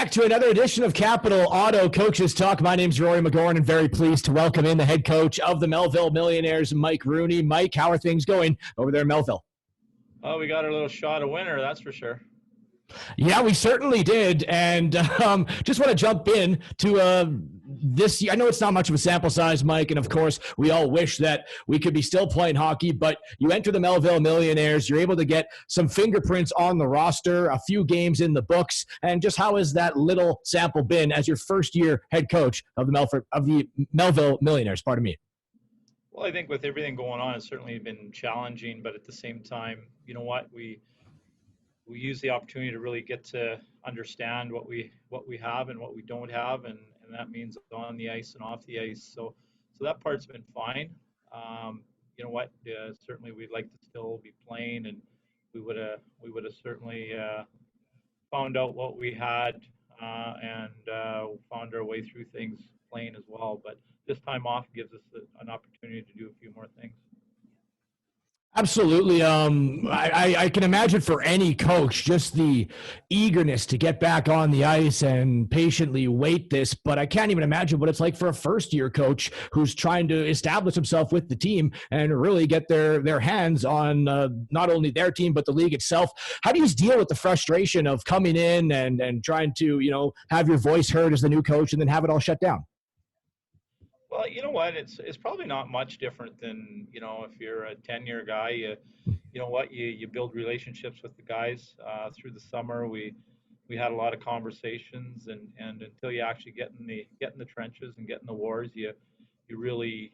back to another edition of Capital Auto Coaches Talk. My name's Rory McGorn, and very pleased to welcome in the head coach of the Melville Millionaires, Mike Rooney. Mike, how are things going over there in Melville? Oh, we got our little shot of winter, that's for sure. Yeah, we certainly did. And just want to jump in to this year. I know it's not much of a sample size, Mike, and of course, we all wish that we could be still playing hockey, but you enter the Melville Millionaires, you're able to get some fingerprints on the roster, a few games in the books, and just how has that little sample been as your first year head coach of the Melville Millionaires? Pardon me. Well, I think with everything going on, it's certainly been challenging, but at the same time, you know what, we use the opportunity to really get to understand what we have and what we don't have, and that means on the ice and off the ice. So that part's been fine. You know what? Certainly, we'd like to still be playing, and we would have certainly found out what we had and found our way through things playing as well. But this time off gives us an opportunity to do a few more things. Absolutely. I can imagine for any coach, just the eagerness to get back on the ice and patiently wait this, but I can't even imagine what it's like for a first-year coach who's trying to establish himself with the team and really get their hands on not only their team, but the league itself. How do you deal with the frustration of coming in and trying to, have your voice heard as the new coach and then have it all shut down? Well, you know what? It's probably not much different than, if you're a 10-year guy, you build relationships with the guys through the summer. We had a lot of conversations, and until you actually get in the trenches and get in the wars, you really,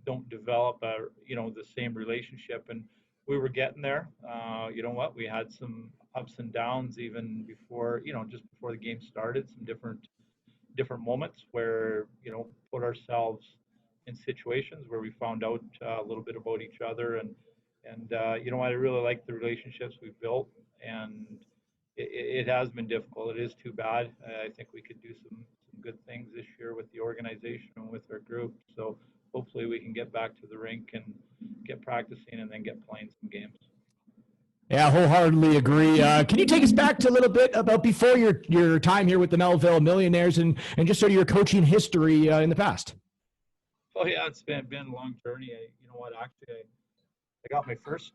don't develop the same relationship. And we were getting there. You know what? We had some ups and downs even before, just before the game started, some different moments where put ourselves in situations where we found out a little bit about each other, and I really like the relationships we've built, and it has been difficult. It is too bad. I think we could do some good things this year with the organization and with our group, so hopefully we can get back to the rink and get practicing and then get playing some games. Yeah, wholeheartedly agree. Can you take us back to a little bit about before your time here with the Melville Millionaires and just sort of your coaching history in the past? Oh yeah, it's been a long journey. You know what? Actually, I got my first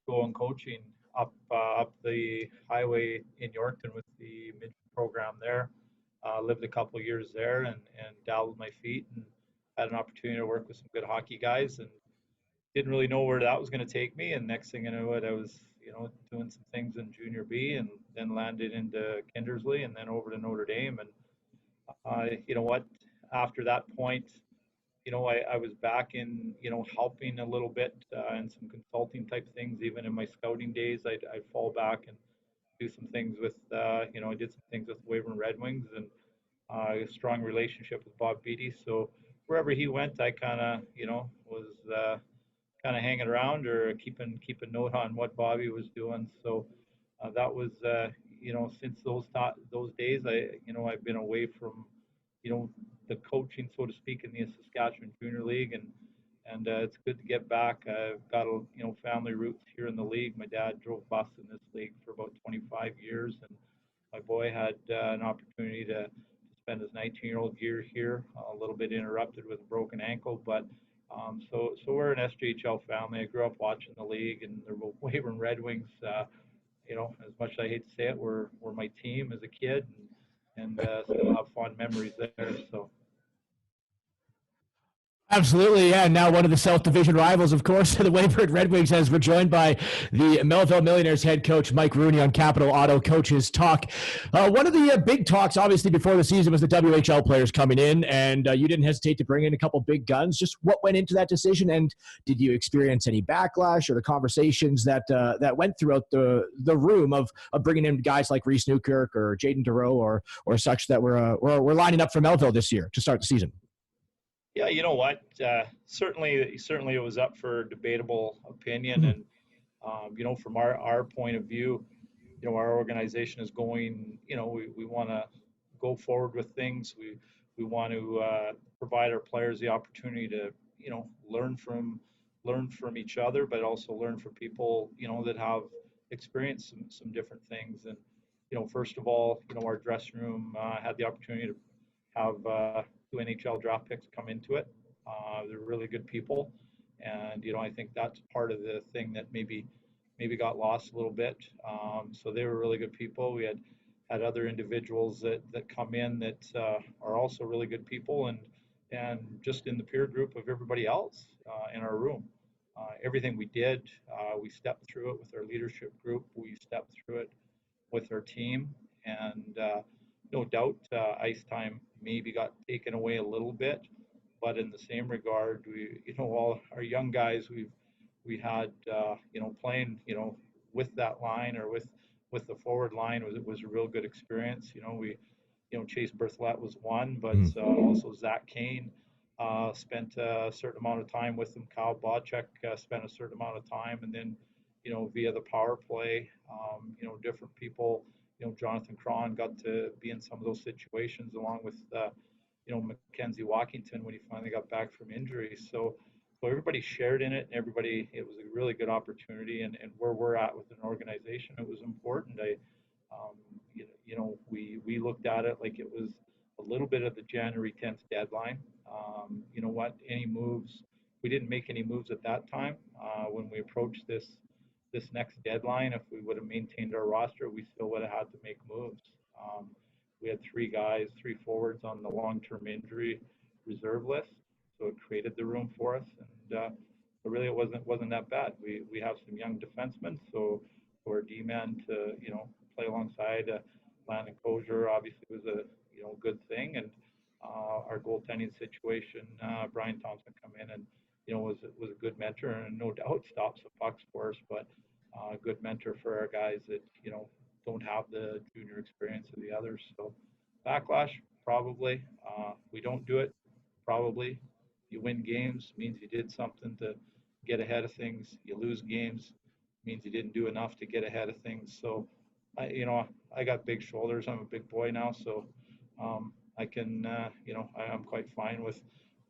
goal in coaching up the highway in Yorkton with the midget program there. Lived a couple of years there and dabbled my feet and had an opportunity to work with some good hockey guys, and didn't really know where that was going to take me. And next thing I knew it, I was doing some things in junior B, and then landed into Kindersley and then over to Notre Dame. And you know what? After that point, I was back in, helping a little bit in some consulting type things. Even in my scouting days, I'd fall back and do some things with, I did some things with Weyburn Red Wings, and a strong relationship with Bob Beattie. So wherever he went, I kind of, was kind of hanging around or keep a note on what Bobby was doing. So that was, since those days, I've been away from, the coaching, so to speak, in the Saskatchewan Junior League, and it's good to get back. I've got family roots here in the league. My dad drove bus in this league for about 25 years, and my boy had an opportunity to spend his 19-year-old year here, a little bit interrupted with a broken ankle, but so we're an SJHL family. I grew up watching the league, and the Weyburn Red Wings, as much as I hate to say it, were my team as a kid, and still have fond memories there. So. Absolutely, yeah. Now one of the South Division rivals, of course, the Weyburn Red Wings, as we're joined by the Melville Millionaires head coach, Mike Rooney, on Capital Auto Coaches Talk. One of the big talks, obviously, before the season was the WHL players coming in, and you didn't hesitate to bring in a couple big guns. Just what went into that decision, and did you experience any backlash or the conversations that went throughout the room of bringing in guys like Reese Newkirk or Jaden DeRoe or such that were lining up for Melville this year to start the season? Yeah, you know what? Certainly it was up for debatable opinion, and from our point of view, our organization is going. We want to go forward with things. We want to provide our players the opportunity to learn from each other, but also learn from people that have experienced some different things. And first of all, our dressing room had the opportunity to have two NHL draft picks come into it. They're really good people, and I think that's part of the thing that maybe got lost a little bit. So they were really good people. We had other individuals that come in that are also really good people, and just in the peer group of everybody else in our room. Everything we did, we stepped through it with our leadership group. We stepped through it with our team, and no doubt ice time maybe got taken away a little bit, but in the same regard, all our young guys we had playing with that line or with the forward line was a real good experience. We Chase Berthelette was one, but also Zach Kane spent a certain amount of time with him. Kyle Bocek spent a certain amount of time, and then via the power play, different people. Jonathan Cron got to be in some of those situations along with Mackenzie Walkington when he finally got back from injury. So everybody shared in it, and it was a really good opportunity. And where we're at with an organization, it was important. We looked at it like it was a little bit of the January 10th deadline. Any moves? We didn't make any moves at that time. When we approached this next deadline, if we would have maintained our roster, we still would have had to make moves. We had three forwards on the long-term injury reserve list, so it created the room for us. And really, it wasn't that bad. We have some young defensemen, so for a D-man to play alongside Landon Kosier obviously was a good thing. And our goaltending situation, Brian Thompson come in and was a good mentor, and no doubt stops the pucks for us, but a good mentor for our guys that don't have the junior experience of the others. So backlash, probably. We don't do it, probably. You win games, means you did something to get ahead of things. You lose games, means you didn't do enough to get ahead of things. So I got big shoulders. I'm a big boy now, so I can I'm quite fine with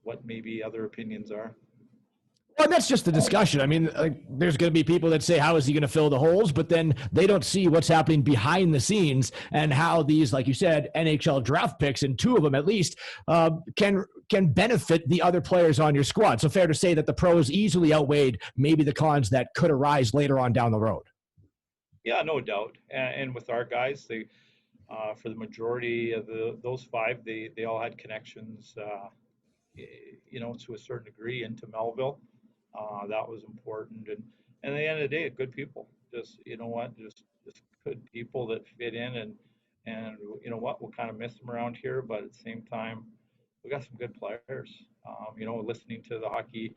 what maybe other opinions are. Well, that's just the discussion. I mean, there's going to be people that say, how is he going to fill the holes? But then they don't see what's happening behind the scenes and how these, like you said, NHL draft picks, and two of them at least, can benefit the other players on your squad. So fair to say that the pros easily outweighed maybe the cons that could arise later on down the road. Yeah, no doubt. And with our guys, they, for the majority of those five, they all had connections, to a certain degree into Melville. That was important, and at the end of the day, good people. Just just good people that fit in, and we'll kind of miss them around here, but at the same time, we got some good players. Listening to the hockey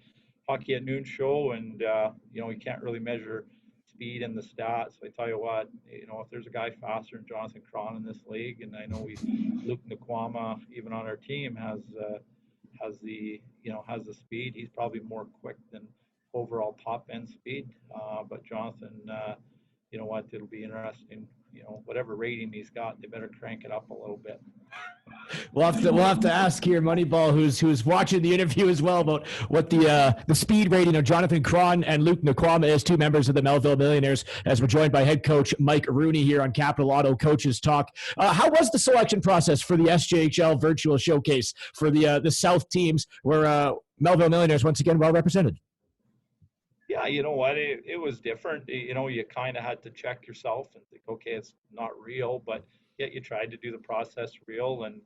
at noon show, and you can't really measure speed in the stats. I tell you what, if there's a guy faster than Jonathan Cron in this league, and I know Luke Nakama, even on our team, has the speed. He's probably more quick than overall top end speed. But Jonathan, it'll be interesting. Whatever rating he's got, they better crank it up a little bit. We'll have to ask here, Moneyball, who's watching the interview as well, about what the speed rating of Jonathan Cron and Luke Nakama is, two members of the Melville Millionaires, as we're joined by head coach Mike Rooney here on Capital Auto Coaches Talk. How was the selection process for the SJHL virtual showcase for the South teams, where Melville Millionaires once again well represented? Yeah, you know what? It was different. You kind of had to check yourself and think, okay, it's not real, but yet you tried to do the process real. And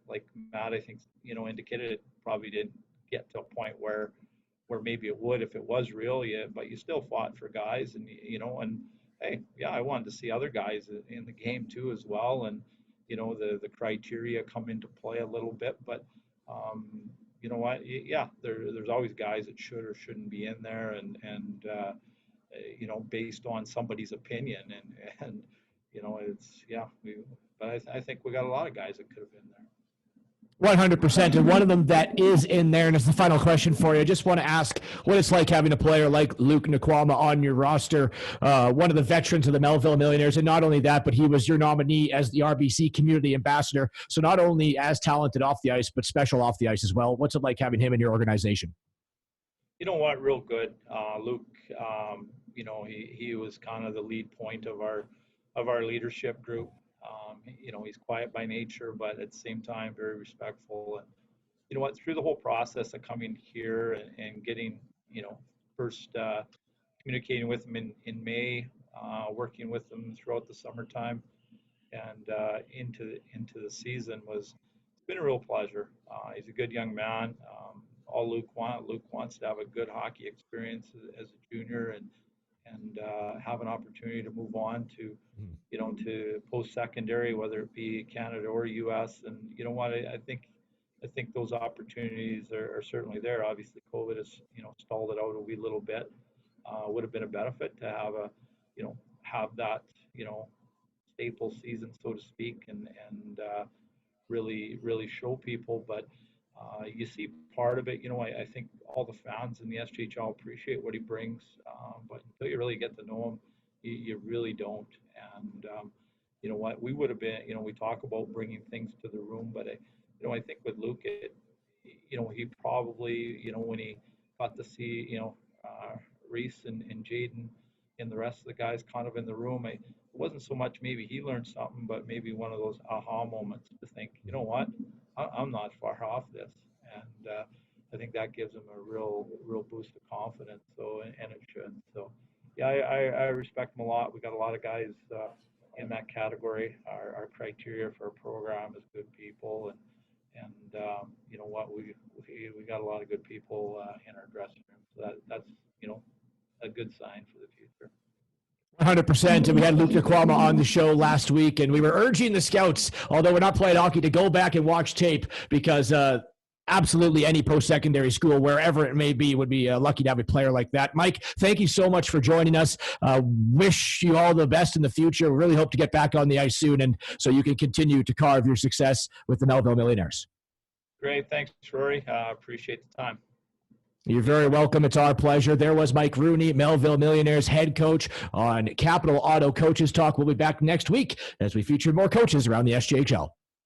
like Matt, I think, indicated, it probably didn't get to a point where maybe it would if it was real. Yeah, but you still fought for guys, and and hey, yeah, I wanted to see other guys in the game too as well, and the criteria come into play a little bit, but you know what? Yeah, there's always guys that should or shouldn't be in there, and based on somebody's opinion, and it's but I think we got a lot of guys that could have been there. 100%. And one of them that is in there, and it's the final question for you. I just want to ask what it's like having a player like Luke Nakama on your roster, one of the veterans of the Melville Millionaires. And not only that, but he was your nominee as the RBC Community Ambassador. So not only as talented off the ice, but special off the ice as well. What's it like having him in your organization? You know what? Real good. Luke, he was kind of the lead point of our leadership group. He's quiet by nature, but at the same time very respectful. And through the whole process of coming here and getting, first communicating with him in May, working with him throughout the summertime, and into the season it's been a real pleasure. He's a good young man. All Luke wants to have a good hockey experience as a junior and have an opportunity to move on to to post-secondary, whether it be Canada or U.S. And I think those opportunities are certainly there. Obviously, COVID has stalled it out a wee little bit. Would have been a benefit to have that staple season, so to speak, and really show people. But you see part of it. I think all the fans in the SJHL appreciate what he brings, but until you really get to know him, you really don't. And we would have been. We talk about bringing things to the room, but I think with Luke, he probably, when he got to see, Reese and Jaden and the rest of the guys kind of in the room, it wasn't so much maybe he learned something, but maybe one of those aha moments to think, what, I'm not far off this. And I think that gives him a real boost of confidence. So, and it should. So, yeah, I respect him a lot. We got a lot of guys in that category. Our criteria for a program is good people, and we got a lot of good people in our dressing room. So that's a good sign for the future. 100%. And we had Luke Nakama on the show last week, and we were urging the scouts, although we're not playing hockey, to go back and watch tape because absolutely any post-secondary school, wherever it may be, would be lucky to have a player like that. Mike, thank you so much for joining us. Wish you all the best in the future. We really hope to get back on the ice soon, and so you can continue to carve your success with the Melville Millionaires. Great. Thanks, Rory. Appreciate the time. You're very welcome. It's our pleasure. There was Mike Rooney, Melville Millionaires head coach on Capital Auto Coaches Talk. We'll be back next week as we feature more coaches around the SJHL.